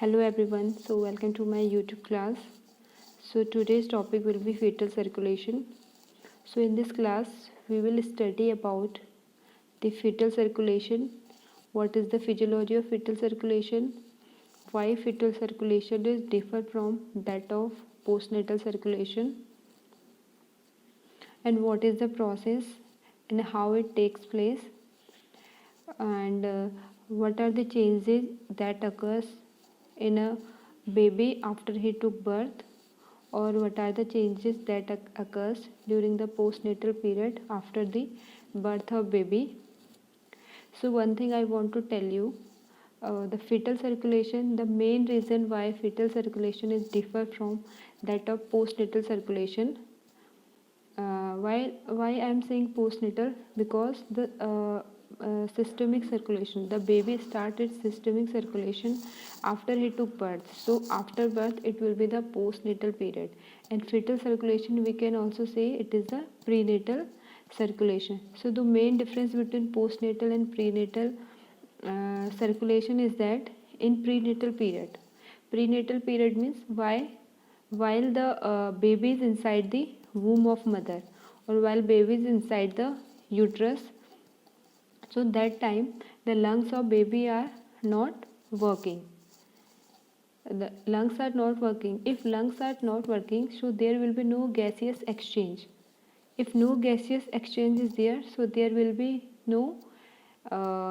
Hello everyone, so welcome to my YouTube class. So today's topic will be fetal circulation. So in this class we will study about the fetal circulation, what is the physiology of fetal circulation, why fetal circulation is different from that of postnatal circulation, and what is the process and how it takes place, and what are the changes that occurs in a baby after he took birth, or what are the changes that occurs during the postnatal period after the birth of baby. So one thing I want to tell you, the fetal circulation, the main reason why fetal circulation is different from that of postnatal circulation. Why I am saying postnatal? Because the systemic circulation, the baby started systemic circulation after he took birth. So after birth it will be the postnatal period, and fetal circulation we can also say it is the prenatal circulation. So the main difference between postnatal and prenatal circulation is that in prenatal period means while the baby is inside the womb of mother, or while baby is inside the uterus, so that time the lungs of baby are not working. The lungs are not working. If lungs are not working, so there will be no gaseous exchange. If no gaseous exchange is there, so there will be no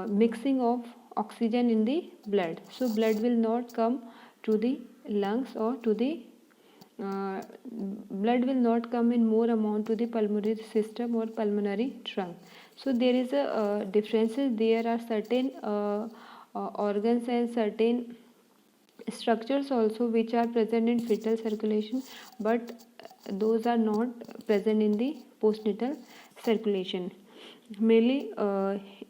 mixing of oxygen in the blood. So blood will not come to the lungs, or to the blood will not come in more amount to the pulmonary system or pulmonary trunk. So there is a differences. There are certain organs and certain structures also which are present in fetal circulation, but those are not present in the postnatal circulation. Mainly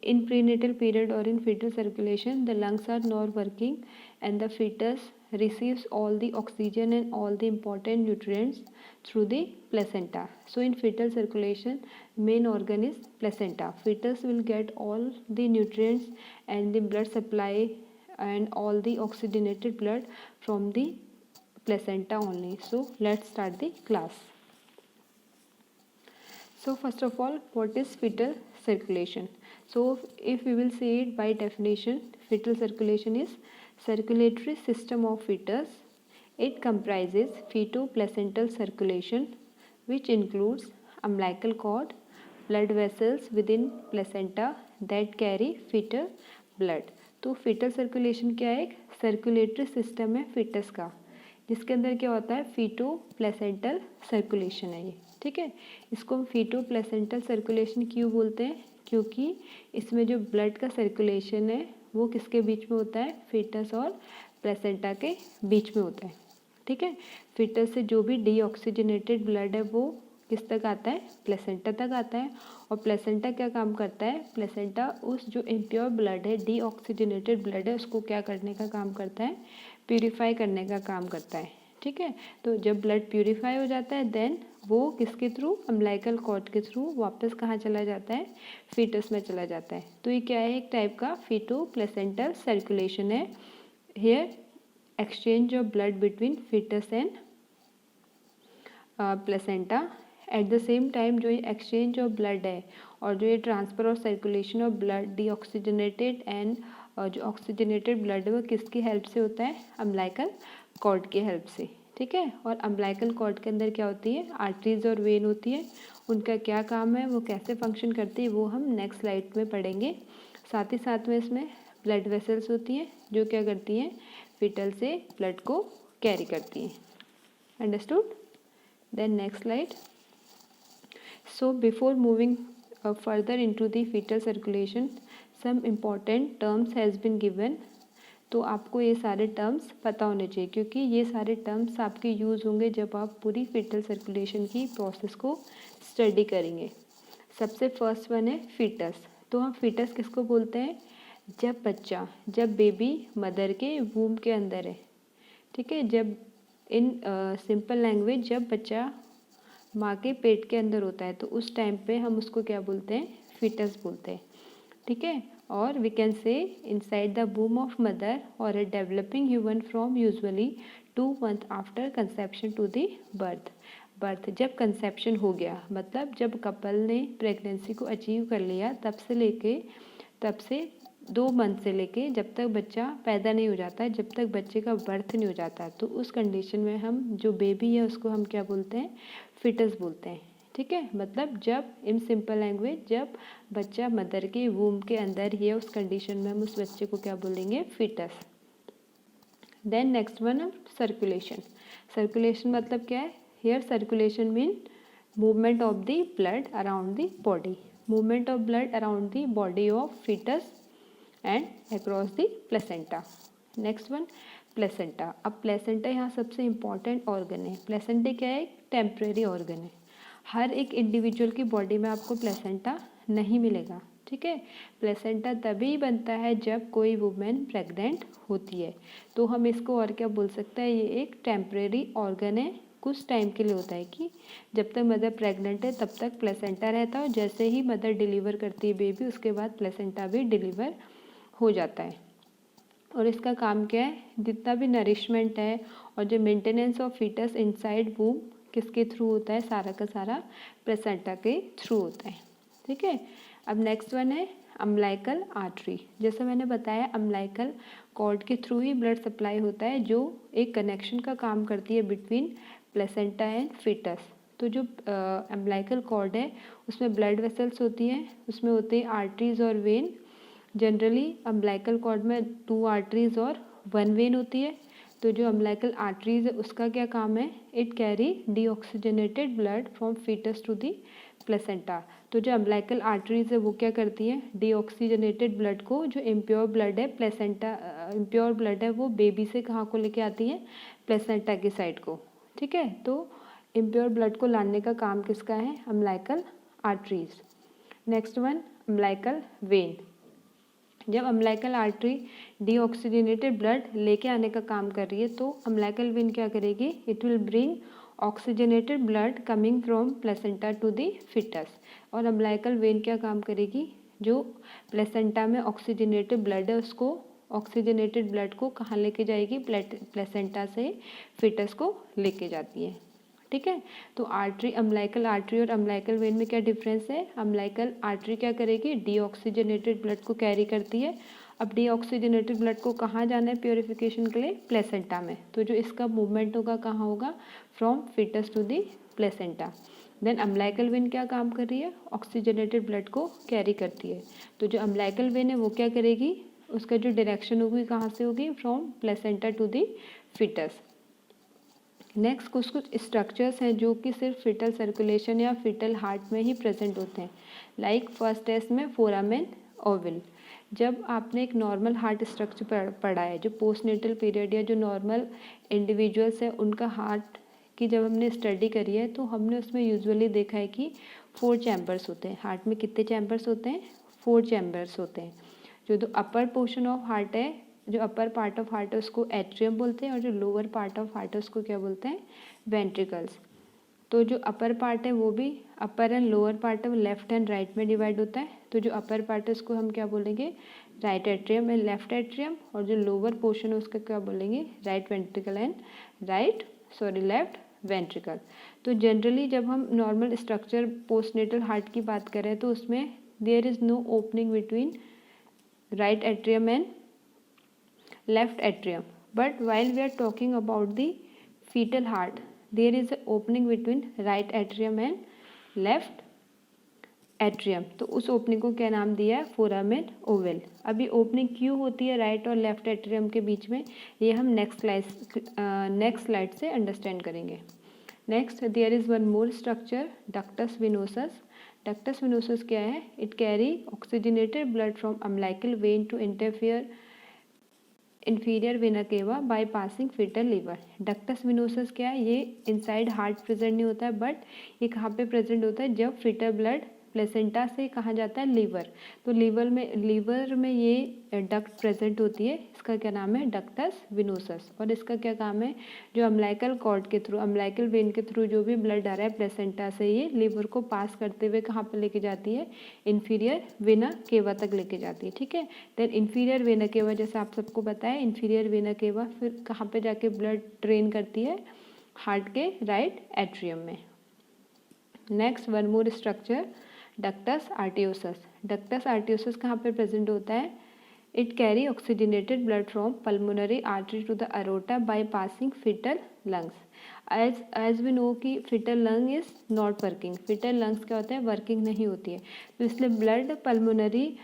in prenatal period or in fetal circulation, the lungs are not working and the fetus receives all the oxygen and all the important nutrients through the placenta. So in fetal circulation, main organ is placenta. Fetus will get all the nutrients and the blood supply and all the oxygenated blood from the placenta only. So let's start the class. So first of all, what is fetal circulation? So if we will say it by definition, fetal circulation is circulatory system of fetus. It comprises feto-placental circulation, which includes umbilical cord, blood vessels within placenta that carry fetal blood. तो fetal circulation क्या है? एक circulatory system है fetus का, जिसके अंदर क्या होता है? फीटो प्लेसेंटल सर्कुलेशन है ये, ठीक है। इसको हम फीटो प्लेसेंटल सर्कुलेशन क्यों बोलते हैं? क्योंकि इसमें जो ब्लड का सर्कुलेशन है वो किसके बीच में होता है? फीटस और प्लेसेंटा के बीच में होता है, ठीक है। फीटस से जो भी डीऑक्सीजनेटेड ब्लड है वो किस तक आता है? प्लेसेंटा तक आता है। और प्लेसेंटा क्या काम करता है? प्लेसेंटा उस जो इम्प्योर ब्लड है, डीऑक्सीजनेटेड ब्लड है, उसको क्या करने का काम करता है? प्यूरिफाई करने का काम करता है, ठीक है। तो जब ब्लड प्यूरिफाई हो जाता है देन वो किसके थ्रू? अम्बिलिकल कॉर्ड के थ्रू वापस कहाँ चला जाता है? फीटस में चला जाता है। तो ये क्या है? एक टाइप का फीटो प्लेसेंटल सर्कुलेशन है। Here exchange of blood between foetus and placenta. At the same time जो ये एक्सचेंज ऑफ ब्लड है और जो ये ट्रांसफ़र और circulation of blood deoxygenated and जो ऑक्सीजनेटेड ब्लड है वो किसकी हेल्प से होता है? अम्बिलिकल कॉर्ड की हेल्प से, ठीक है। और अम्बिलिकल कॉर्ड के अंदर क्या होती है? आर्टरीज और वेन होती है। उनका क्या काम है, वो कैसे फंक्शन करती है, वो हम नेक्स्ट स्लाइड में पढ़ेंगे। साथ ही साथ में इसमें ब्लड वेसल्स होती हैं जो क्या करती हैं? फीटल से ब्लड को कैरी करती हैं। Understood? Then next slide. So before moving further into the fetal circulation, some important terms has been given. तो आपको ये सारे टर्म्स पता होने चाहिए, क्योंकि ये सारे टर्म्स आपके यूज़ होंगे जब आप पूरी fetal circulation की प्रोसेस को स्टडी करेंगे। सबसे फर्स्ट वन है फीटस। तो हम फीटस किसको बोलते हैं? जब बेबी मदर के वूम के अंदर है, ठीक है। जब इन सिंपल लैंग्वेज जब बच्चा माँ के पेट के अंदर होता है तो उस टाइम पे हम उसको क्या बोलते हैं? फीटस बोलते हैं, ठीक है। or we can say inside the womb of mother or a developing human from usually 2 months after conception to the birth जब कंसेप्शन हो गया मतलब जब कपल ने प्रेगनेंसी को अचीव कर लिया तब से 2 मंथ से लेके जब तक बच्चा पैदा नहीं हो जाता है, जब तक बच्चे का बर्थ नहीं हो जाता, तो उस कंडीशन में हम जो बेबी है उसको हम क्या बोलते हैं, फिटस बोलते हैं। ठीक है, मतलब जब इन सिंपल लैंग्वेज जब बच्चा मदर के वूम के अंदर ही है उस कंडीशन में हम उस बच्चे को क्या बोलेंगे, foetus. Then next one circulation. Circulation मतलब क्या है, here circulation mean movement of the blood around the body, movement of blood around the body of foetus and across the placenta. Next one placenta. अब placenta यहाँ सबसे important organ है। Placenta क्या है, temporary organ है। हर एक individual की body में आपको प्लेसेंटा नहीं मिलेगा। ठीक है, प्लेसेंटा तभी बनता है जब कोई वुमेन प्रेग्नेंट होती है, तो हम इसको और क्या बोल सकते हैं, ये एक टेम्परेरी ऑर्गन है, कुछ टाइम के लिए होता है कि जब तक मदर प्रेग्नेंट है तब तक प्लेसेंटा रहता है और जैसे ही मदर डिलीवर करती है बेबी उसके बाद प्लेसेंटा भी डिलीवर हो जाता है। और इसका काम क्या है, जितना भी नरिशमेंट है और जो मेंटेनेंस ऑफ फीटस इनसाइड वूम किसके थ्रू होता है, सारा का सारा प्लेसेंटा के थ्रू होता है। ठीक है, अब नेक्स्ट वन है अम्बिलिकल आर्टरी। जैसे मैंने बताया अम्बिलिकल कॉर्ड के थ्रू ही ब्लड सप्लाई होता है, जो एक कनेक्शन का काम करती है बिटवीन प्लेसेंटा एंड फीटस। तो जो अम्बिलिकल कॉर्ड है उसमें ब्लड वेसल्स होती हैं, उसमें होते हैं आर्टरीज और वेन। जनरली अम्बिलिकल कॉर्ड में 2 आर्टरीज और 1 वेन होती है। तो जो अम्बिलिकल आर्टरीज है उसका क्या काम है, it carry deoxygenated blood from foetus to the placenta. तो जो अम्बिलिकल आर्टरीज है वो क्या करती हैं, डीऑक्सीजनेटेड ब्लड को, जो इम्प्योर ब्लड है प्लेसेंटा इम्प्योर ब्लड है वो बेबी से कहाँ को लेके आती हैं, प्लेसेंटा की साइड को। ठीक है, तो इम्प्योर ब्लड को लाने का काम किसका है, umbilical arteries. Next one umbilical when. जब अम्बिलिकल आर्टरी डीऑक्सीजनेटेड ब्लड लेके आने का काम कर रही है तो अम्बिलिकल वेन क्या करेगी, it will bring oxygenated blood coming from placenta to the foetus. और अम्बिलिकल वेन क्या काम करेगी, जो प्लेसेंटा में ऑक्सीजनेटेड ब्लड है उसको, ऑक्सीजनेटेड ब्लड को कहाँ लेके जाएगी, प्लेसेंटा से फिटस को लेके जाती है। ठीक है, तो आर्टरी अम्बिलिकल आर्टरी और अम्बिलिकल वेन में क्या डिफरेंस है, अम्बिलिकल आर्टरी क्या करेगी, डीऑक्सीजनेटेड ब्लड को कैरी करती है। अब डीऑक्सीजनेटेड ब्लड को कहाँ जाना है प्योरिफिकेशन के लिए, प्लेसेंटा में। तो जो इसका मूवमेंट होगा कहाँ होगा, from foetus to the placenta. Then umbilical vein क्या काम कर रही है, ऑक्सीजनेटेड ब्लड को कैरी करती है। तो जो अम्बिलिकल वेन है वो क्या करेगी, उसका जो डायरेक्शन होगी कहाँ से होगी, from placenta to the foetus. Next कुछ स्ट्रक्चर्स हैं जो कि सिर्फ फिटल सर्कुलेशन या फिटल हार्ट में ही प्रेजेंट होते हैं। लाइक फर्स्ट टेस्ट में फोरामेन ओवल। जब आपने एक नॉर्मल हार्ट स्ट्रक्चर पढ़ा है, जो पोस्टनेटल पीरियड या जो नॉर्मल इंडिविजुअल्स है उनका हार्ट की जब हमने स्टडी करी है तो हमने उसमें यूजुअली देखा है कि 4 चैम्बर्स होते हैं। हार्ट में कितने चैम्बर्स होते हैं, 4 चैम्बर्स होते हैं। जो अपर पोर्शन ऑफ हार्ट है, जो अपर पार्ट ऑफ हार्ट है उसको एट्रियम बोलते हैं और जो लोअर पार्ट ऑफ हार्ट है उसको क्या बोलते हैं, वेंट्रिकल्स। तो जो अपर पार्ट है वो भी अपर एंड लोअर पार्ट है वो लेफ्ट एंड राइट में डिवाइड होता है। तो जो अपर पार्ट है उसको हम क्या बोलेंगे, right atrium and left atrium, और जो लोअर पोर्शन है उसका क्या बोलेंगे, right ventricle and left ventricle. तो जनरली जब हम नॉर्मल स्ट्रक्चर पोस्टनेटल हार्ट की बात करें तो उसमें there is no opening between right atrium and left atrium, but while we are talking about the fetal heart there is a opening between right atrium and left atrium। तो उस opening को क्या नाम दिया है, फोरामेन ओवल। अभी opening क्यों होती है राइट और लेफ्ट एट्रियम के बीच में, ये हम नेक्स्ट स्लाइड से अंडरस्टैंड करेंगे। Next there is one more structure, ductus venosus. Ductus venosus क्या है, it carry oxygenated blood from umbilical vein to interfere inferior vena cava by passing foetal liver. Ductus venosus क्या है, ये inside heart present नहीं होता है, but ये कहाँ पे प्रेजेंट होता है, जब फिटल ब्लड प्लेसेंटा से कहाँ जाता है, लीवर। तो लीवर में ये डक्ट प्रेजेंट होती है, इसका क्या नाम है, डक्टस विनोसस। और इसका क्या काम है, जो अम्बिलिकल कॉर्ड के थ्रू, अम्बिलिकल वेन के थ्रू जो भी ब्लड आ रहा है प्लेसेंटा से, ये लीवर को पास करते हुए कहाँ पर लेके जाती है, इन्फीरियर वेना केवा तक लेके जाती है। ठीक है, देन इन्फीरियर वेना केवा, जैसे आप सबको पता है, इन्फीरियर वेना केवा फिर कहाँ पे जाके ब्लड ड्रेन करती है, हार्ट के राइट एट्रियम में। Next one more structure, ductus arteriosus. Ductus arteriosus कहाँ पे प्रेजेंट होता है, it carry oxygenated blood from pulmonary artery to the aorta by passing fetal lungs. As we know कि fetal lung is not working, fetal lungs क्या होता है, working नहीं होती है, तो इसलिए ब्लड पल्मोनरी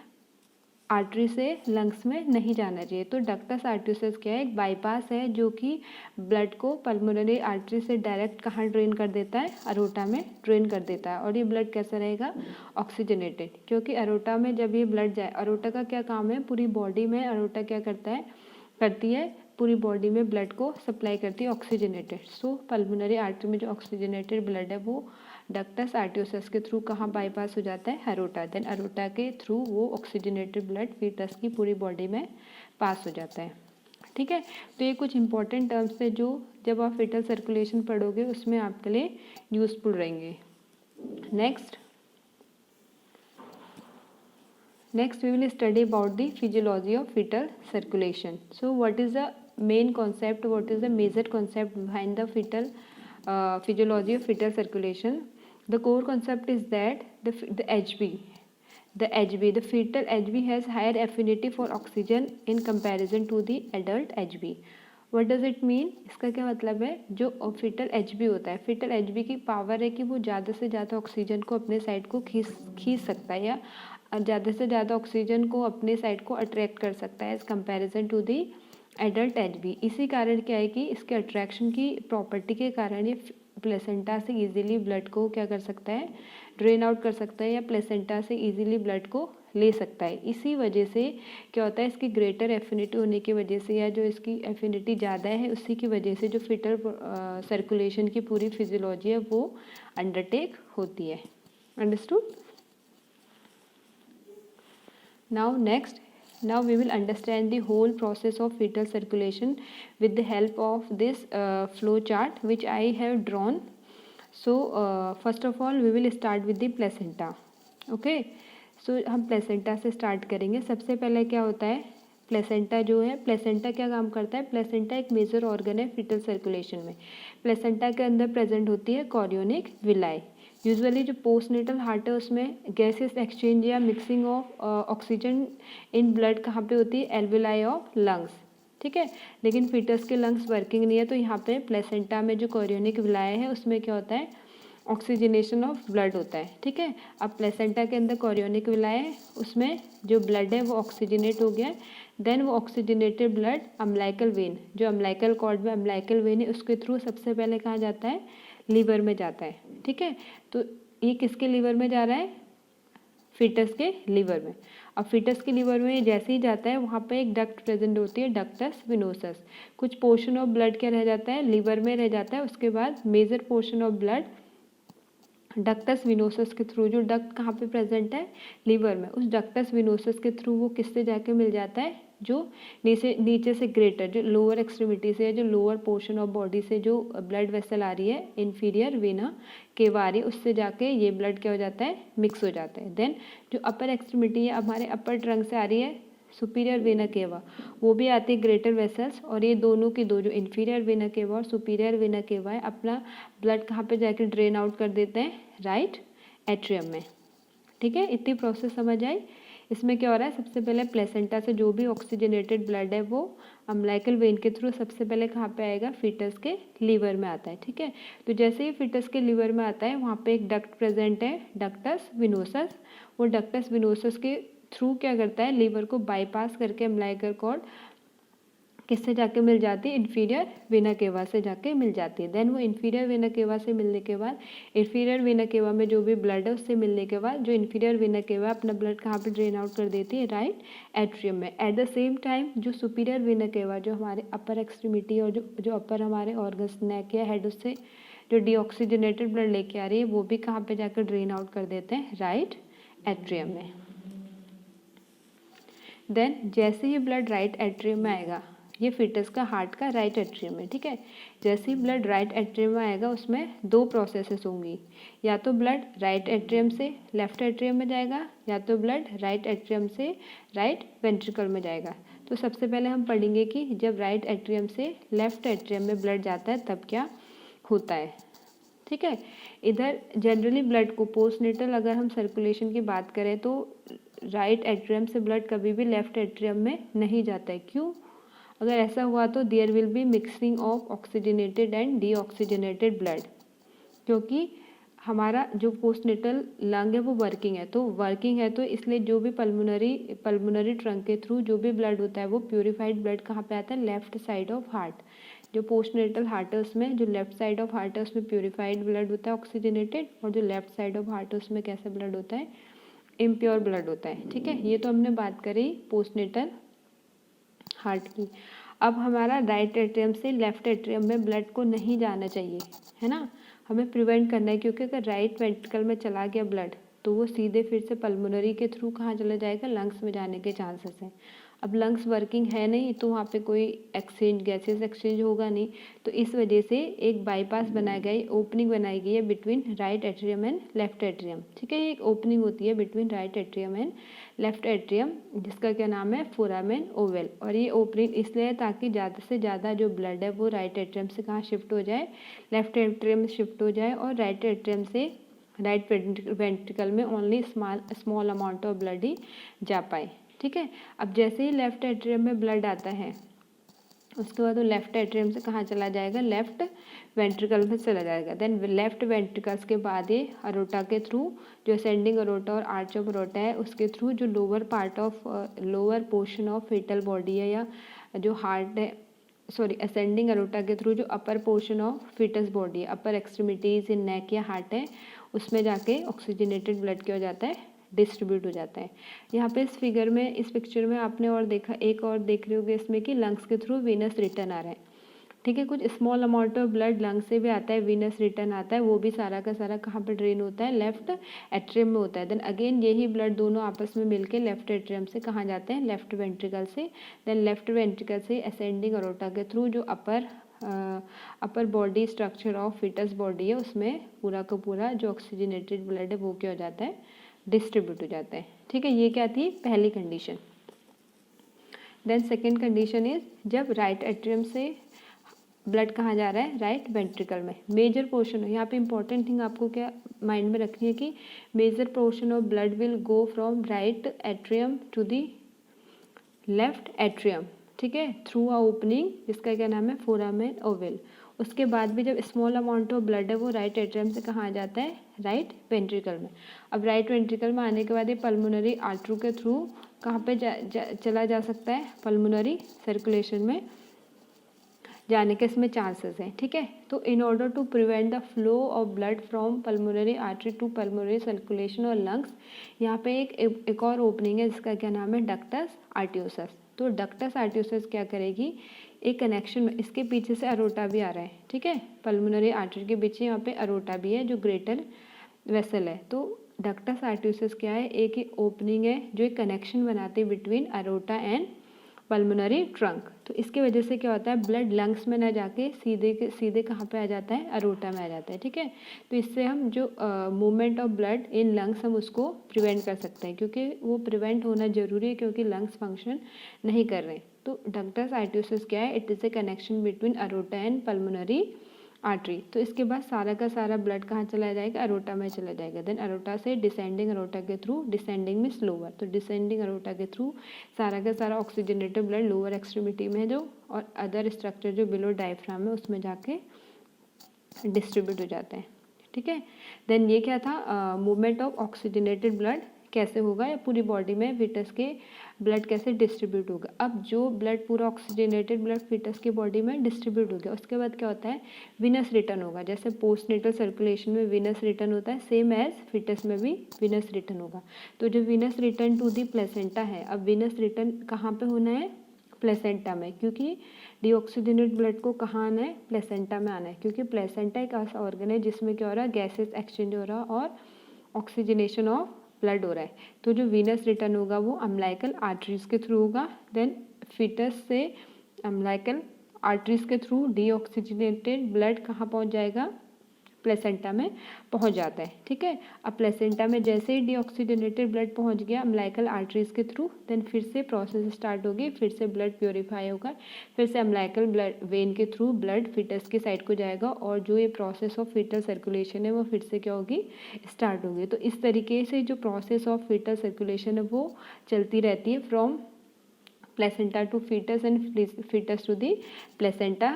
आर्टरी से लंग्स में नहीं जाना चाहिए। तो डक्टस आर्टियोसस क्या है, एक बाईपास है जो कि ब्लड को पल्मोनरी आर्टरी से डायरेक्ट कहाँ ड्रेन कर देता है, अरोटा में ड्रेन कर देता है। और ये ब्लड कैसा रहेगा, ऑक्सीजनेटेड, क्योंकि अरोटा में जब ये ब्लड जाए, अरोटा का क्या काम है, पूरी बॉडी में अरोटा क्या करती है, पूरी बॉडी में ब्लड को सप्लाई करती है ऑक्सीजनेटेड। सो पल्मोनरी आर्टरी में जो ऑक्सीजनेटेड ब्लड है वो डक्टस आर्टियोसस के थ्रू कहाँ बाईपास हो जाता है, अरोटा। देन अरोटा के थ्रू वो ऑक्सीजनेटेड ब्लड फीटस की पूरी बॉडी में पास हो जाता है। ठीक है, तो ये कुछ इंपॉर्टेंट टर्म्स थे जो जब आप फीटल सर्कुलेशन पढ़ोगे उसमें आपके लिए यूजफुल रहेंगे। Next we will study about the physiology of fetal circulation. So what is the main concept, what is the major concept behind the fetal physiology of fetal circulation? The core concept is that the fetal HB has higher affinity for oxygen in comparison to the adult HB. What does it mean? इसका क्या मतलब है, जो fetal HB होता है, fetal HB की power है कि वो ज़्यादा से ज़्यादा ऑक्सीजन को अपने साइड को खींच सकता है, या ज़्यादा से ज़्यादा ऑक्सीजन को अपने साइड को अट्रैक्ट कर सकता है as comparison to the adult HB। इसी कारण क्या है कि इसके अट्रैक्शन की प्रॉपर्टी के कारण ये प्लेसेंटा से इजीली ब्लड को क्या कर सकता है, ड्रेन आउट कर सकता है, या प्लेसेंटा से इजीली ब्लड को ले सकता है। इसी वजह से क्या होता है, इसकी ग्रेटर एफिनिटी होने की वजह से, या जो इसकी एफिनिटी ज़्यादा है उसी की वजह से जो फीटल सर्कुलेशन की पूरी फिजियोलॉजी है वो अंडरटेक होती है। Understood? Now we will understand the whole process of fetal circulation with the help of this flow chart which I have drawn. So first of all we will start with the placenta. Okay, so हम placenta से start करेंगे। सबसे पहले क्या होता है, placenta जो है, प्लेसेंटा क्या काम करता है, प्लेसेंटा एक मेजर ऑर्गन है फीटल सर्कुलेशन में। प्लेसेंटा के अंदर प्रेजेंट होती है कॉरियोनिक विलाई। यूजुअली जो पोस्टनेटल हार्ट है उसमें गैसेस एक्सचेंज या mixing of oxygen in blood कहाँ पे होती है, एल्विलाई ऑफ लंग्स। ठीक है, लेकिन फीटस के लंग्स वर्किंग नहीं है, तो यहाँ पे प्लेसेंटा में जो कॉरियोनिक विलाई है उसमें क्या होता है, ऑक्सीजनेशन ऑफ ब्लड होता है। ठीक है, अब प्लेसेंटा के अंदर कॉरियोनिक विलाई है, उसमें जो ब्लड है वो ऑक्सीजनेट हो गया है। देन वो ऑक्सीजनेटेड ब्लड अम्बिलिकल वेन, जो अम्बिलिकल कॉर्ड में अम्बिलिकल वेन है उसके थ्रू सबसे पहले कहाँ जाता है, लीवर में जाता है। ठीक है, तो ये किसके लीवर में जा रहा है, फीटस के लीवर में। अब फीटस के लीवर में जैसे ही जाता है वहाँ पे एक डक्ट प्रेजेंट होती है, डक्टस विनोसस। कुछ पोर्शन ऑफ ब्लड क्या रह जाता है, लीवर में रह जाता है। उसके बाद major portion of blood ductus venosus के थ्रू, जो डक्ट कहाँ पे प्रेजेंट है, लीवर में, उस डक्टस विनोसस के थ्रू वो किससे जाके मिल जाता है, जो नीचे से ग्रेटर, जो लोअर एक्सट्रीमिटी से, जो लोअर पोर्शन ऑफ बॉडी से जो ब्लड वेसल आ रही है, इन्फीरियर वेना केवा आ रही है, उससे जाके ये ब्लड क्या हो जाता है, मिक्स हो जाता है। देन जो अपर एक्सट्रीमिटी है, हमारे अपर ट्रंक से आ रही है सुपीरियर वेना केवा, वो भी आती है ग्रेटर वेसल्स, और ये दोनों की दो, जो इन्फीरियर वेना केवा और सुपीरियर वेना केवा है, अपना ब्लड कहाँ पे जाके ड्रेन आउट कर देते हैं, राइट एट्रियम में। ठीक है, इतनी प्रोसेस समझ आई। इसमें क्या हो रहा है, सबसे पहले प्लेसेंटा से जो भी ऑक्सीजनेटेड ब्लड है वो अम्बिलिकल वेन के थ्रू सबसे पहले कहाँ पे आएगा, फीटस के लीवर में आता है। ठीक है, तो जैसे ही फीटस के लीवर में आता है वहाँ पे एक डक्ट प्रेजेंट है, डक्टस विनोसस। वो डक्टस विनोसस के थ्रू क्या करता है, लीवर को बाईपास करके अम्बिलिकल कॉर्ड किससे जाके मिल जाती है, इन्फीरियर वेना केवा से जाके मिल जाती है। देन वो इन्फीरियर वेना केवा से मिलने के बाद, इन्फीरियर वेना केवा में जो भी ब्लड है उससे मिलने के बाद, जो इन्फीरियर वेना केवा अपना ब्लड कहाँ पे ड्रेन आउट कर देती है, राइट एट्रियम में। एट द सेम टाइम जो सुपीरियर वेना केवा, जो हमारे अपर एक्सट्रीमिटी और जो अपर हमारे ऑर्गन्स, नेक या हेड, उससे जो डीऑक्सीजनेटेड ब्लड लेके आ रही है वो भी कहाँ पे जाकर ड्रेन आउट कर देते हैं, राइट एट्रियम में। देन जैसे ही ब्लड राइट एट्रियम में आएगा, ये फिटस का हार्ट का राइट एट्रियम है, ठीक है। जैसे ही ब्लड राइट एट्रियम में आएगा उसमें दो प्रोसेसेस होंगी, या तो ब्लड राइट एट्रियम से लेफ्ट एट्रियम में जाएगा, या तो ब्लड राइट एट्रियम से राइट वेंट्रिकल में जाएगा। तो सबसे पहले हम पढ़ेंगे कि जब राइट एट्रियम से लेफ्ट एट्रियम में ब्लड जाता है तब क्या होता है, ठीक है। इधर जनरली ब्लड को पोस्टनेटल अगर हम सर्कुलेशन की बात करें तो राइट एट्रियम से ब्लड कभी भी लेफ्ट एट्रियम में नहीं जाता है। क्यों? अगर ऐसा हुआ तो there will be mixing of oxygenated and deoxygenated blood, क्योंकि हमारा जो पोस्टनेटल लंग है वो वर्किंग है, तो इसलिए जो भी पल्मोनरी ट्रंक के थ्रू जो भी ब्लड होता है वो प्यूरिफाइड ब्लड कहाँ पे आता है, लेफ्ट साइड ऑफ हार्ट। जो पोस्टनेटल हार्ट है उसमें जो लेफ्ट साइड ऑफ हार्ट है उसमें प्यूरिफाइड ब्लड होता है ऑक्सीजनेटेड, और जो लेफ्ट साइड ऑफ हार्ट है उसमें कैसा ब्लड होता है, इम्प्योर ब्लड होता है, ठीक है। ये तो हमने बात करी पोस्टनेटल हार्ट की। अब हमारा राइट एट्रियम से लेफ्ट एट्रियम में ब्लड को नहीं जाना चाहिए, है ना, हमें प्रिवेंट करना है, क्योंकि अगर राइट वेंट्रिकल में चला गया ब्लड तो वो सीधे फिर से पल्मोनरी के थ्रू कहाँ चला जाएगा, लंग्स में जाने के चांसेस हैं। अब लंग्स वर्किंग है नहीं तो वहाँ पे कोई एक्सचेंज, गैसेस एक्सचेंज होगा नहीं, तो इस वजह से एक बाईपास बनाया गया है, ओपनिंग बनाई गई है between right atrium and left atrium, ठीक है। ये एक ओपनिंग होती है between right atrium and left atrium, जिसका क्या नाम है, फोरामेन ओवल। और ये ओपनिंग इसलिए है ताकि ज़्यादा से ज़्यादा जो ब्लड है वो राइट एट्रियम से कहाँ शिफ्ट हो जाए, लेफ्ट एट्रियम में शिफ्ट हो जाए, और राइट एट्रियम से राइट वेंट्रिकल में only small amount of blood ही जा पाए, ठीक है। अब जैसे ही लेफ्ट एट्रियम में ब्लड आता है उसके बाद वो लेफ्ट एट्रियम से कहाँ चला जाएगा, लेफ्ट वेंट्रिकल में चला जाएगा। देन लेफ्ट वेंट्रिकल्स के बाद ये अरोटा के थ्रू, जो असेंडिंग अरोटा और आर्च ऑफ अरोटा है उसके थ्रू जो lower portion of foetal body है, या जो हार्ट है, सॉरी असेंडिंग अरोटा के थ्रू जो upper portion of foetus body है, अपर एक्सट्रीमिटीज इन नेक या हार्ट है, उसमें जाके ऑक्सीजनेटेड ब्लड क्या हो जाता है, डिस्ट्रीब्यूट हो जाता है। यहाँ पे इस फिगर में, इस पिक्चर में आपने और देखा, एक और देख रहे होगे इसमें कि लंग्स के थ्रू वीनस रिटर्न आ रहा है, ठीक है। कुछ small amount of blood lungs से भी आता है, वीनस रिटर्न आता है, वो भी सारा का सारा कहाँ पे ड्रेन होता है, लेफ्ट एट्रियम में होता है। देन अगेन यही ब्लड दोनों आपस में मिलके लेफ्ट एट्रियम से कहाँ जाते हैं, लेफ्ट वेंट्रिकल से। देन लेफ्ट वेंट्रिकल से असेंडिंग अरोटा के थ्रू जो upper body structure of fetus body है उसमें पूरा का पूरा जो ऑक्सीजनेटेड ब्लड है वो क्या हो जाता है, डिस्ट्रीब्यूट हो जाता है, ठीक है। ये क्या थी, पहली condition. Then second condition is जब राइट एट्रियम से ब्लड कहाँ जा रहा है, राइट वेंट्रिकल में। मेजर पोर्शन, यहाँ पे इंपॉर्टेंट थिंग आपको क्या माइंड में रखनी है कि major portion of blood will go from right atrium to the left atrium, ठीक है, थ्रू अ ओपनिंग जिसका क्या नाम है, फोरामेन ओवल। उसके बाद भी जब स्मॉल अमाउंट ऑफ ब्लड है वो राइट एट्रियम से कहाँ आ जाता है, राइट वेंट्रिकल में। अब राइट वेंट्रिकल में आने के बाद ये पल्मोनरी आर्टरी के थ्रू कहाँ पे चला जा सकता है, पल्मोनरी सर्कुलेशन में जाने के इसमें चांसेस हैं, ठीक है। तो in order to prevent the flow of blood from pulmonary artery to pulmonary circulation और लंग्स, यहाँ पे एक और ओपनिंग है जिसका क्या नाम है, डक्टस आर्टियोसस। तो डक्टस आर्टियोसस क्या करेगी, एक कनेक्शन में, इसके पीछे से अरोटा भी आ रहा है, ठीक है, पल्मोनरी आर्टरी के पीछे यहाँ पे अरोटा भी है जो ग्रेटर वेसल है। तो डक्टस आर्टियोसस क्या है, एक ओपनिंग है जो एक कनेक्शन बनाती है between aorta and pulmonary trunk. तो इसकी वजह से क्या होता है, ब्लड लंग्स में ना जाके सीधे कहाँ पे आ जाता है, अरोटा में आ जाता है, ठीक है। तो इससे हम जो movement of blood in lungs हम उसको प्रिवेंट कर सकते हैं, क्योंकि वो प्रिवेंट होना जरूरी है क्योंकि लंग्स फंक्शन नहीं कर रहे। तो डक्टस आर्टियोसस क्या है, it is a connection between aorta and pulmonary artery. तो इसके बाद सारा का सारा ब्लड कहाँ चला जाएगा, अरोटा में चला जाएगा। देन अरोटा से डिसेंडिंग अरोटा के थ्रू, डिसेंडिंग में स्लोअर, तो डिसेंडिंग अरोटा के थ्रू सारा का सारा ऑक्सीजनेटेड ब्लड लोअर एक्सट्रीमिटी में जो, और अदर स्ट्रक्चर जो बिलो डायफ्राम में उसमें जाके डिस्ट्रीब्यूट हो जाते हैं, ठीक है। देन ये क्या था, मूवमेंट ऑफ ऑक्सीजनेटेड ब्लड कैसे होगा, या पूरी बॉडी में फिटस के ब्लड कैसे डिस्ट्रीब्यूट होगा। अब जो ब्लड पूरा ऑक्सीजनेटेड ब्लड फिटस की बॉडी में डिस्ट्रीब्यूट हो गया, उसके बाद क्या होता है, विनस रिटर्न होगा। जैसे पोस्टनेटल सर्कुलेशन में विनस रिटर्न होता है, सेम एज फिटस में भी विनस रिटर्न होगा। तो जो venous return to the placenta है, अब विनस रिटर्न कहाँ पे होना है, प्लेसेंटा में, क्योंकि डीऑक्सीजनेटेड ब्लड को कहाँ आना है, प्लेसेंटा में आना है, क्योंकि प्लेसेंटा एक ऐसा ऑर्गन है जिसमें क्या हो रहा है, गैसेस एक्सचेंज हो रहा है और ऑक्सीजनेशन ऑफ ब्लड हो रहा है। तो जो वीनस रिटर्न होगा वो अम्बिलिकल आर्टरीज के थ्रू होगा। देन फीटस से अम्बिलिकल आर्टरीज के थ्रू डीऑक्सीजनेटेड ब्लड कहाँ पहुँच जाएगा, प्लेसेंटा में पहुंच जाता है। ठीक है, अब प्लेसेंटा में जैसे ही डीऑक्सीजनेटेड ब्लड पहुंच गया अम्बिलिकल आर्टरीज के थ्रू, देन फिर से प्रोसेस स्टार्ट होगी, फिर से ब्लड प्योरीफाई होगा, फिर से अम्बिलिकल ब्लड वेन के थ्रू ब्लड फिटस की साइड को जाएगा और जो ये प्रोसेस ऑफ फीटल सर्कुलेशन है वो फिर से क्या होगी, स्टार्ट होगी। तो इस तरीके से जो प्रोसेस ऑफ फीटल सर्कुलेशन है वो चलती रहती है from placenta to fetus and fetus to the placenta.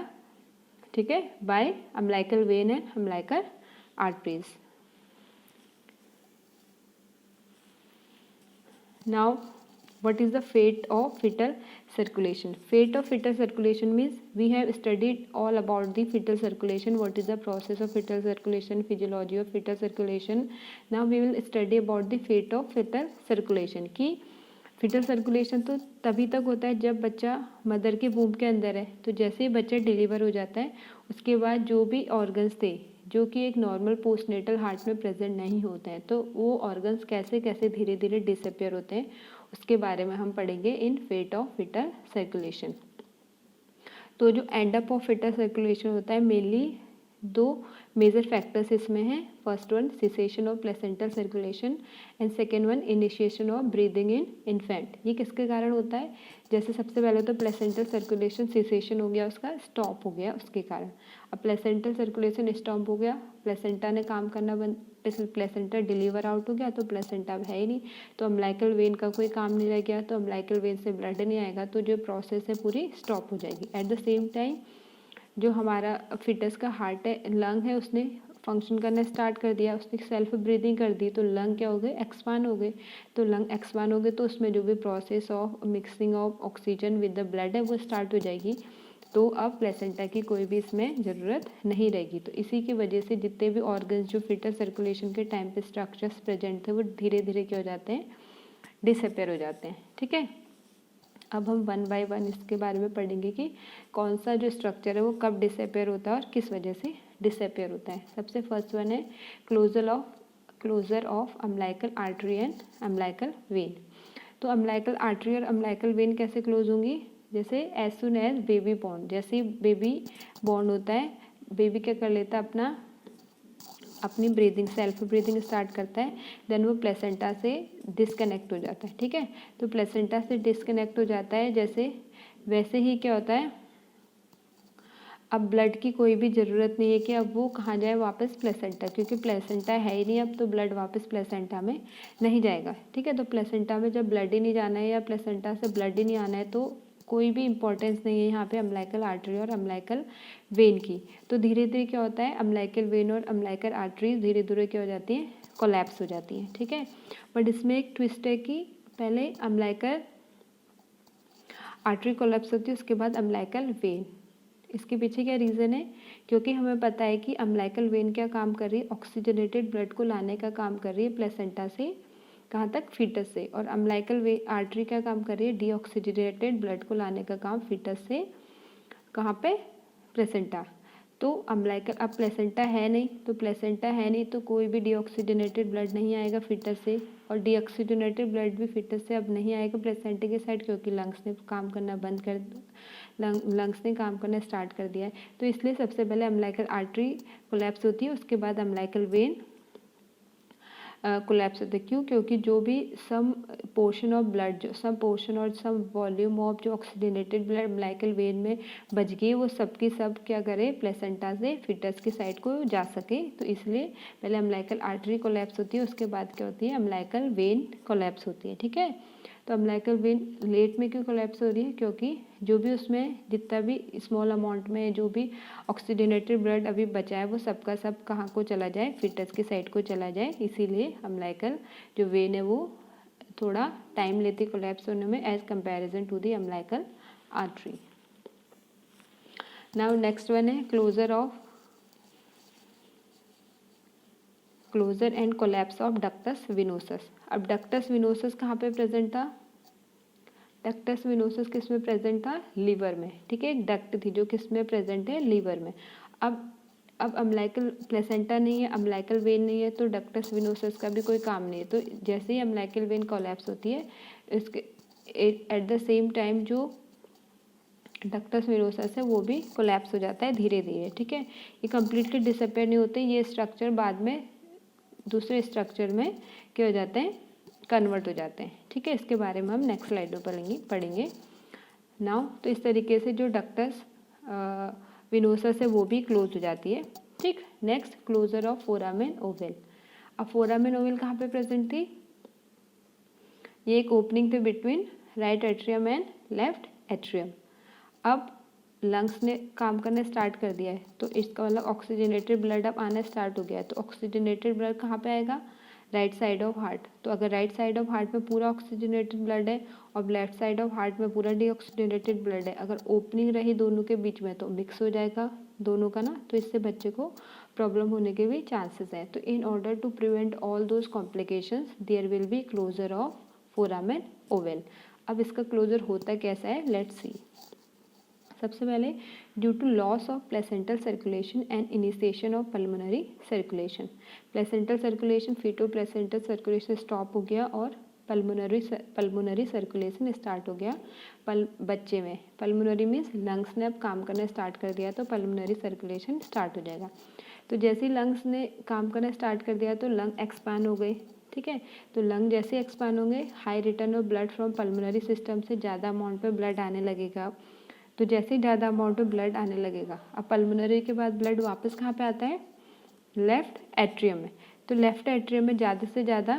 ठीक है, by umbilical vein and umbilical arteries. Now what is the fate of fetal circulation? Fate of fetal circulation means we have studied all about the fetal circulation, what is the process of fetal circulation, physiology of fetal circulation. Now we will study about the fate of fetal circulation कि fetal circulation तो तभी तक होता है जब बच्चा mother के womb के अंदर है। तो जैसे ही बच्चा डिलीवर हो जाता है उसके बाद जो भी ऑर्गन्स थे जो कि एक नॉर्मल पोस्टनेटल हार्ट में प्रेजेंट नहीं होते हैं, तो वो ऑर्गन्स कैसे कैसे धीरे धीरे डिसअपियर होते हैं उसके बारे में हम पढ़ेंगे in fate of fetal circulation. तो जो end up of fetal circulation होता है मेनली दो मेजर फैक्टर्स इसमें हैं। First one cessation of placental circulation and second one initiation of breathing in infant. ये किसके कारण होता है, जैसे सबसे पहले तो प्लेसेंटल सर्कुलेशन सिसेशन हो गया, उसका स्टॉप हो गया उसके कारण। अब प्लेसेंटल सर्कुलेशन स्टॉप हो गया, प्लेसेंटा ने काम करना बंद, प्लेसेंटा डिलीवर आउट हो गया तो प्लेसेंटा है ही नहीं, तो अम्बिलिकल वेन का कोई काम नहीं रह गया, तो अम्बिलिकल वेन से ब्लड नहीं आएगा, तो जो प्रोसेस है पूरी स्टॉप हो जाएगी। एट द सेम टाइम जो हमारा फिटस का हार्ट है, लंग है, उसने फंक्शन करना स्टार्ट कर दिया, उसने सेल्फ ब्रीदिंग कर दी, तो लंग क्या हो गए, एक्सपांड हो गए। तो लंग एक्सपांड हो गए तो उसमें जो भी process of mixing of oxygen with the blood है वो स्टार्ट हो जाएगी। तो अब प्लेसेंटा की कोई भी इसमें ज़रूरत नहीं रहेगी। तो इसी की वजह से जितने भी ऑर्गन्स जो फिटस सर्कुलेशन के टाइम पे स्ट्रक्चर्स प्रेजेंट थे वो धीरे धीरे क्या हो जाते हैं, डिसअपेयर हो जाते हैं। ठीक है, अब हम वन बाय वन इसके बारे में पढ़ेंगे कि कौन सा जो स्ट्रक्चर है वो कब डिसअपेयर होता है और किस वजह से डिसअपेयर होता है। सबसे फर्स्ट वन है closure of umbilical artery and umbilical vein. तो अम्बिलिकल आर्टरी और अम्बिलिकल वेन कैसे क्लोज होंगी, जैसे as soon as baby born, जैसे ही बेबी बॉर्न होता है बेबी क्या कर लेता है, अपनी ब्रीदिंग सेल्फ ब्रीदिंग स्टार्ट करता है, देन वो प्लेसेंटा से डिस्कनेक्ट हो जाता है। ठीक है, तो प्लेसेंटा से डिस्कनेक्ट हो जाता है जैसे, वैसे ही क्या होता है, अब ब्लड की कोई भी ज़रूरत नहीं है कि अब वो कहाँ जाए वापस, प्लेसेंटा, क्योंकि प्लेसेंटा है ही नहीं अब, तो ब्लड वापस प्लेसेंटा में नहीं जाएगा। ठीक है, तो प्लेसेंटा में जब ब्लड ही नहीं जाना है या प्लेसेंटा से ब्लड ही नहीं आना है तो कोई भी इंपॉर्टेंस नहीं है यहाँ पे अम्बिलिकल आर्टरी और अम्बिलिकल वेन की। तो धीरे धीरे क्या होता है, अम्बिलिकल वेन और अम्बिलिकल आर्टरी धीरे धीरे क्या हो जाती हैं, कोलैप्स हो जाती हैं। ठीक है, बट इसमें एक ट्विस्ट है कि पहले अम्बिलिकल आर्टरी कोलैप्स होती है उसके बाद अम्बिलिकल वेन। इसके पीछे क्या रीज़न है, क्योंकि हमें पता है कि अम्बिलिकल वेन क्या काम कर रही है, ऑक्सीजनेटेड ब्लड को लाने का काम कर रही है प्लेसेंटा से कहाँ तक, फीटस से, और अम्बिलिकल वे आर्टरी क्या काम कर रही है, डीऑक्सीजनेटेड ब्लड को लाने का काम फीटस से कहाँ पे, प्लेसेंटा। तो अम्बिलिकल, अब प्लेसेंटा है नहीं, तो प्लेसेंटा है नहीं तो कोई भी डीऑक्सीजनेटेड ब्लड नहीं आएगा फीटस से, और डीऑक्सीजनेटेड ब्लड भी फीटस से अब नहीं आएगा प्लेसेंटा के साइड, क्योंकि लंग्स ने काम करना बंद कर, लंग्स ने काम करना स्टार्ट कर दिया है। तो इसलिए सबसे पहले अम्बिलिकल आर्टरी कोलैप्स होती है, उसके बाद अम्बिलिकल वेन कोलैप्स होता है। क्यों, क्योंकि जो भी सम पोर्शन ऑफ ब्लड, जो सम पोर्शन और सम वॉल्यूम ऑफ जो ऑक्सीजनेटेड ब्लड अम्बिलिकल वेन में बच गई वो सब की सब क्या करे, प्लेसेंटा से फीटस की साइड को जा सके। तो इसलिए पहले अम्बिलिकल आर्टरी कोलैप्स होती है, उसके बाद क्या होती है, अम्बिलिकल वेन कोलैप्स होती है। ठीक है, तो अम्बिलिकल वेन लेट में क्यों कोलैप्स हो रही है, क्योंकि जो भी उसमें जितना भी स्मॉल अमाउंट में जो भी ऑक्सीजनेटेड ब्लड अभी बचा है वो सबका सब कहाँ को चला जाए, फीटस की साइड को चला जाए, इसीलिए अम्बिलिकल जो वेन है वो थोड़ा टाइम लेती कोलैप्स होने में as comparison to the umbilical artery. Now next one है closure and collapse of ductus venosus. अब डक्टस विनोसस कहाँ पे प्रेजेंट था, डक्टस विनोसस किस में प्रेजेंट था? लीवर में, ठीक है। एक डक्ट थी जो किस में प्रेजेंट है? लीवर में। अब अम्लाइकल प्लेसेंटा नहीं है, अम्लाइकल वेन नहीं है, तो डक्टस विनोसस का भी कोई काम नहीं है। तो जैसे ही अम्लाइकल वेन कोलैप्स होती है, इसके एट द सेम टाइम जो डक्टस विनोसस है वो भी कोलैप्स हो जाता है धीरे धीरे, ठीक है। ये कम्प्लीटली डिसअपेयर नहीं होते, ये स्ट्रक्चर बाद में दूसरे स्ट्रक्चर में क्या हो जाते हैं? कन्वर्ट हो जाते हैं, ठीक है। इसके बारे में हम नेक्स्ट स्लाइड में पढ़ेंगे नाउ। तो इस तरीके से जो डक्टस विनोसस है वो भी क्लोज हो जाती है, ठीक। Next, closure of foramen ovale. अब फोरामेन ओवल कहाँ पे प्रेजेंट थी? ये एक ओपनिंग थी between right atrium and left atrium. अब लंग्स ने काम करना स्टार्ट कर दिया है, तो इसका मतलब ऑक्सीजनेटेड ब्लड अब आना स्टार्ट हो गया है। तो ऑक्सीजनेटेड ब्लड कहाँ पे आएगा? Right side of heart. तो अगर राइट साइड ऑफ हार्ट में पूरा ऑक्सीजनेटेड ब्लड है और लेफ्ट साइड ऑफ हार्ट में पूरा डीऑक्सीजनेटेड ब्लड है, अगर ओपनिंग रही दोनों के बीच में तो मिक्स हो जाएगा दोनों का ना, तो इससे बच्चे को प्रॉब्लम होने के भी चांसेस हैं। तो in order to prevent all those complications there will be closure of foramen ovale. अब इसका क्लोजर होता कैसा है? Let's see. सबसे पहले, due to loss of placental circulation and initiation of pulmonary circulation. Placental circulation, feto placental circulation stop हो गया और पल्मोनरी सर्कुलेशन स्टार्ट हो गया बच्चे में। पल्मोनरी मीन्स लंग्स ने अब काम करना स्टार्ट कर दिया, तो पल्मोनरी सर्कुलेशन स्टार्ट हो जाएगा। तो जैसे ही लंग्स ने काम करना स्टार्ट कर दिया तो लंग एक्सपांड हो गए, ठीक है। तो लंग जैसे एक्सपांड होंगे, high return of blood from pulmonary system से ज़्यादा अमाउंट पे ब्लड आने लगेगा। तो जैसे ही ज़्यादा अमाउंट में ब्लड आने लगेगा, अब पल्मोनरी के बाद ब्लड वापस कहाँ पे आता है? लेफ्ट एट्रियम में। तो लेफ्ट एट्रियम में ज़्यादा से ज़्यादा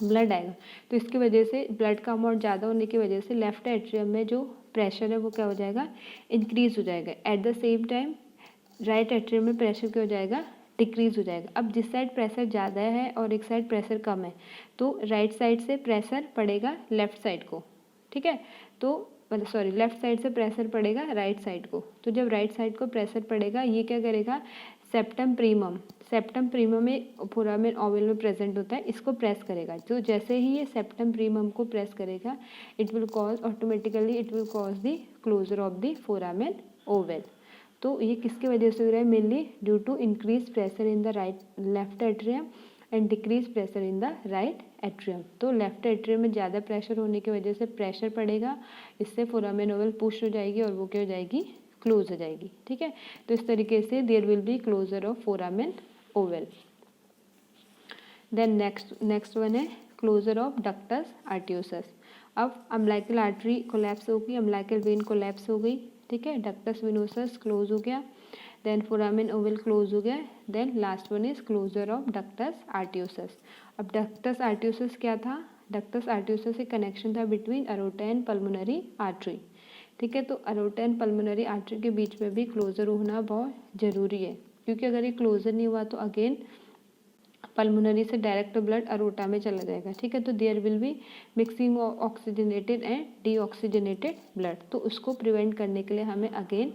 ब्लड आएगा, तो इसकी वजह से ब्लड का अमाउंट ज़्यादा होने की वजह से लेफ्ट एट्रियम में जो प्रेशर है वो क्या हो जाएगा? इंक्रीज हो जाएगा। Eight the same time right atrium में प्रेशर क्या हो जाएगा? डिक्रीज हो जाएगा। अब जिस साइड प्रेशर ज़्यादा है और एक साइड प्रेशर कम है, तो राइट साइड से प्रेशर पड़ेगा लेफ्ट साइड को, ठीक है। तो लेफ्ट साइड से प्रेशर पड़ेगा राइट साइड को। तो जब राइट साइड को प्रेशर पड़ेगा, ये क्या करेगा? सेप्टम प्रीमम में फोरामेन ओवल में प्रेजेंट होता है, इसको प्रेस करेगा। तो जैसे ही ये सेप्टम प्रीमम को प्रेस करेगा, it will cause the closure of the foramen ovale. तो ये किसकी वजह से हो रहा है? Mainly due to increase pressure in the left atrium and decrease pressure in the right atrium. तो लेफ्ट एट्रियम में ज़्यादा प्रेशर होने की वजह से प्रेशर पड़ेगा, इससे फोरामेन ओवल पुश हो जाएगी और वो क्या हो जाएगी? क्लोज हो जाएगी, ठीक है। तो इस तरीके से there will be closure of foramen ovale. Then next one है क्लोजर ऑफ डक्टस आर्टियोसस। अब अम्लाइकल आर्टरी कोलैप्स हो गई, अम्लाइकल वेन कोलैप्स हो गई, ठीक है। डक्टस विनोसस क्लोज हो गया, देन फोरामेन ओवल क्लोज हो गया। Then last one is closure of ductus arteriosus. अब डक्टस आर्टियोसस क्या था? डक्टस आर्टियोसस से कनेक्शन था between aorta and pulmonary artery, ठीक है। तो अरोटा एंड पल्मोनरी आर्टरी के बीच में भी क्लोजर होना बहुत ज़रूरी है, क्योंकि अगर ये क्लोजर नहीं हुआ तो अगेन पल्मोनरी से डायरेक्ट ब्लड अरोटा में चला जाएगा, ठीक है। तो there will be mixing of oxygenated and deoxygenated blood. तो उसको प्रिवेंट करने के लिए हमें again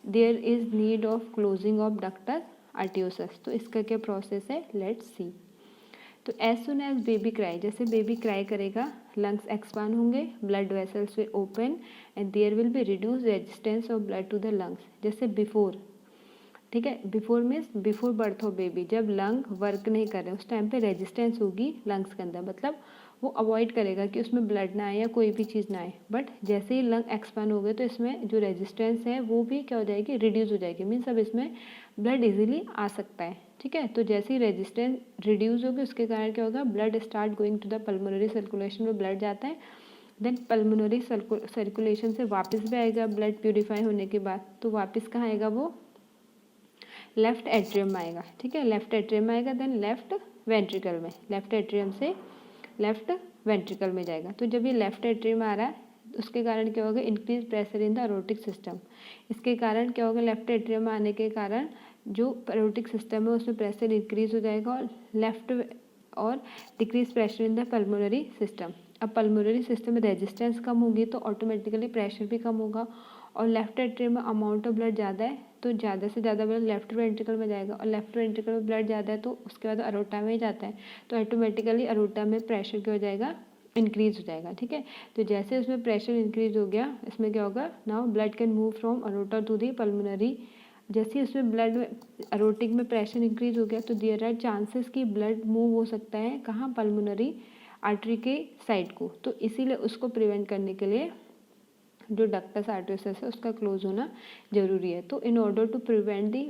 there is need of closing of ductus arteriosus. तो इसका क्या प्रोसेस है? Let's see. तो as soon as baby cry, जैसे बेबी क्राई करेगा, लंग्स एक्सपांड होंगे, blood vessels will open and there will be reduce resistance of blood to the lungs. जैसे before, ठीक है, before means before birth of baby, जब lung work नहीं कर रहे उस टाइम पे रेजिस्टेंस होगी लंग्स के अंदर, मतलब वो अवॉइड करेगा कि उसमें ब्लड ना आए या कोई भी चीज़ ना आए। बट जैसे ही लंग एक्सपांड हो गए तो इसमें जो रेजिस्टेंस है वो भी क्या हो जाएगी? रिड्यूस हो जाएगी। मीन्स अब इसमें ब्लड इजीली आ सकता है, ठीक है। तो जैसे ही रेजिस्टेंस रिड्यूस होगी उसके कारण क्या होगा? Blood start going to the pulmonary circulation में ब्लड जाता है, देन पल्मोनरी सर्कुलेशन से वापस भी आएगा ब्लड प्यूरिफाई होने के बाद, तो वापस कहाँ आएगा? वो लेफ्ट एट्रियम में आएगा, ठीक है। लेफ्ट एट्रियम में आएगा, देन लेफ्ट वेंट्रिकल में, लेफ्ट एट्रियम से लेफ्ट वेंट्रिकल में जाएगा। तो जब ये लेफ्ट एट्रियम में आ रहा है उसके कारण क्या होगा? Increase pressure in the aortic system. इसके कारण क्या होगा? लेफ्ट एट्रियम में आने के कारण जो अरोटिक सिस्टम है उसमें प्रेशर इंक्रीज हो जाएगा और decrease pressure in the pulmonary system. अब पल्मोनरी सिस्टम में रेजिस्टेंस कम होगी तो ऑटोमेटिकली प्रेशर भी कम होगा, और लेफ्ट एट्रियम में अमाउंट ऑफ ब्लड ज़्यादा है तो ज़्यादा से ज़्यादा ब्लड लेफ्ट वेंट्रिकल में जाएगा, और लेफ्ट वेंट्रिकल में ब्लड ज़्यादा है तो उसके बाद अरोटा में ही जाता है, तो ऑटोमेटिकली अरोटा में प्रेशर क्या हो जाएगा? इंक्रीज हो जाएगा, ठीक है। तो जैसे उसमें प्रेशर इंक्रीज हो गया, इसमें क्या होगा, now blood can move from aorta to the pulmonary. जैसे ही उसमें ब्लड में अरोटिक में प्रेशर इंक्रीज हो गया तो देयर आर चांसेस कि ब्लड मूव हो सकता है कहाँ, पल्मोनरी आर्टरी के साइड को। तो इसीलिए उसको प्रिवेंट करने के लिए जो डक्टस आर्टरियोसस है उसका क्लोज होना जरूरी है। तो in order to prevent the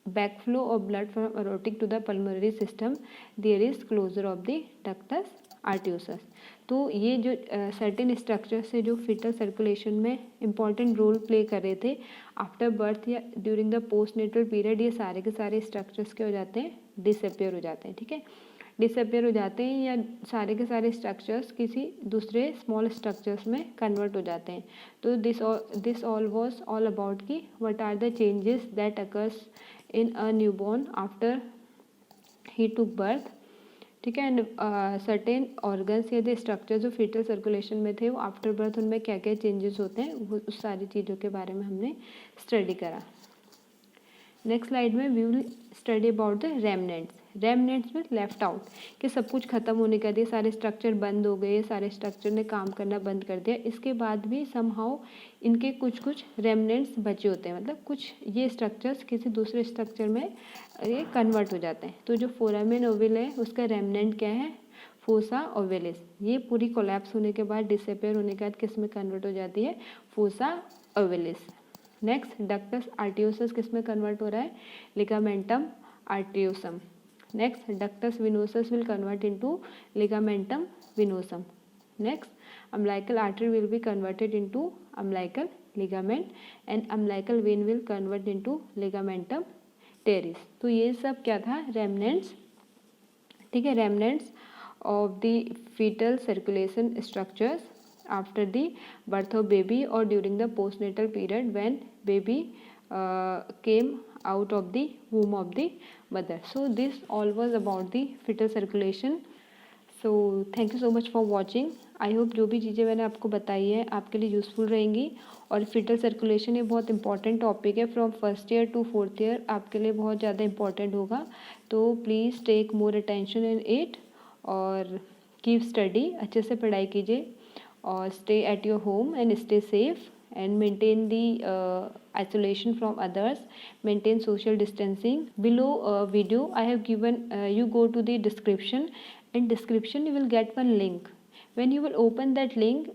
backflow of blood from aortic to the pulmonary system there is closure of the ductus arteriosus। तो ये जो सर्टेन स्ट्रक्चर्स है जो फीटल सर्कुलेशन में इम्पॉर्टेंट रोल प्ले कर रहे थे आफ्टर बर्थ या during the post natal period, ये सारे के सारे स्ट्रक्चर्स क्या हो जाते हैं, डिसअपियर हो जाते हैं, ठीक है। डिसअपियर हो जाते हैं या सारे के सारे स्ट्रक्चर्स किसी दूसरे स्मॉल स्ट्रक्चर्स में कन्वर्ट हो जाते हैं। तो this all was all about कि what are the changes that occurs in a newborn after he took birth, ठीक है। एंड सर्टेन ऑर्गन्स या द स्ट्रक्चर जो फीटल सर्कुलेशन में थे वो आफ्टर बर्थ उनमें क्या क्या चेंजेस होते हैं, वो उस सारी चीज़ों के बारे में हमने स्टडी करा। नेक्स्ट स्लाइड में we will study about the remnants. Remnants में लेफ्ट आउट कि सब कुछ खत्म होने का दिया, सारे स्ट्रक्चर बंद हो गए, सारे स्ट्रक्चर ने काम करना बंद कर दिया, इसके बाद भी समहाउ इनके कुछ कुछ रेमनेंट्स बचे होते हैं, मतलब कुछ ये स्ट्रक्चर्स किसी दूसरे स्ट्रक्चर में ये कन्वर्ट हो जाते हैं। तो जो फोरामेन ओवल है उसका रेमनेंट क्या है, फोसा ओवेलिस। ये पूरी कोलैप्स होने के बाद, डिसअपियर होने के बाद किस में कन्वर्ट हो जाती है, fossa ovalis. Next ductus arteriosus किस में कन्वर्ट हो रहा है, ligamentum arteriosum. Next ductus venosus will convert into ligamentum venosum. Next umbilical artery will be converted into umbilical ligament and umbilical vein will convert into ligamentum teres। तो ये सब क्या था, रेमनेंट्स, ठीक है, remnants of the fetal circulation structures after the birth of baby or during the postnatal period when baby came out of the womb of the mother। So this all was about the fetal circulation। So thank you so much for watching। I hope जो भी चीज़ें मैंने आपको बताई है आपके लिए useful रहेंगी। और फीटल सर्कुलेशन ये बहुत इंपॉर्टेंट टॉपिक है, from first year to fourth year आपके लिए बहुत ज़्यादा इंपॉर्टेंट होगा। तो please take more attention in it और कीप स्टडी, अच्छे से पढ़ाई कीजिए और stay at your home and stay safe and maintain the isolation from others, maintain social distancing। below video I have given you go to the description, in description you will get one link। when you will open that link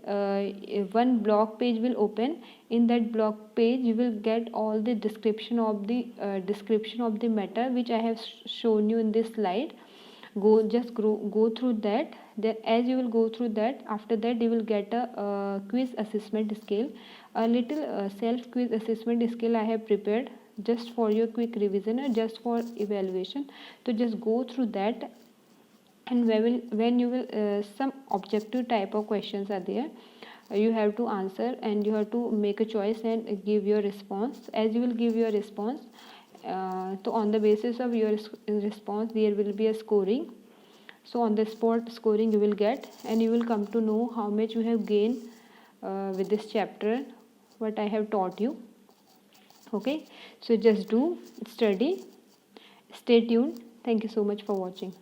one blog page will open, in that blog page you will get all the description of the matter which I have shown you in this slide। go through that, then as you will go through that, after that you will get a quiz assessment scale, a little self quiz assessment scale I have prepared just for your quick revision or just for evaluation। so just go through that, and when you will some objective type of questions are there, you have to answer and you have to make a choice and give your response। as you will give your response, so on the basis of your response there will be a scoring। so on the spot scoring you will get, and you will come to know how much you have gained with this chapter, what I have taught you। okay, so just do study, stay tuned, thank you so much for watching।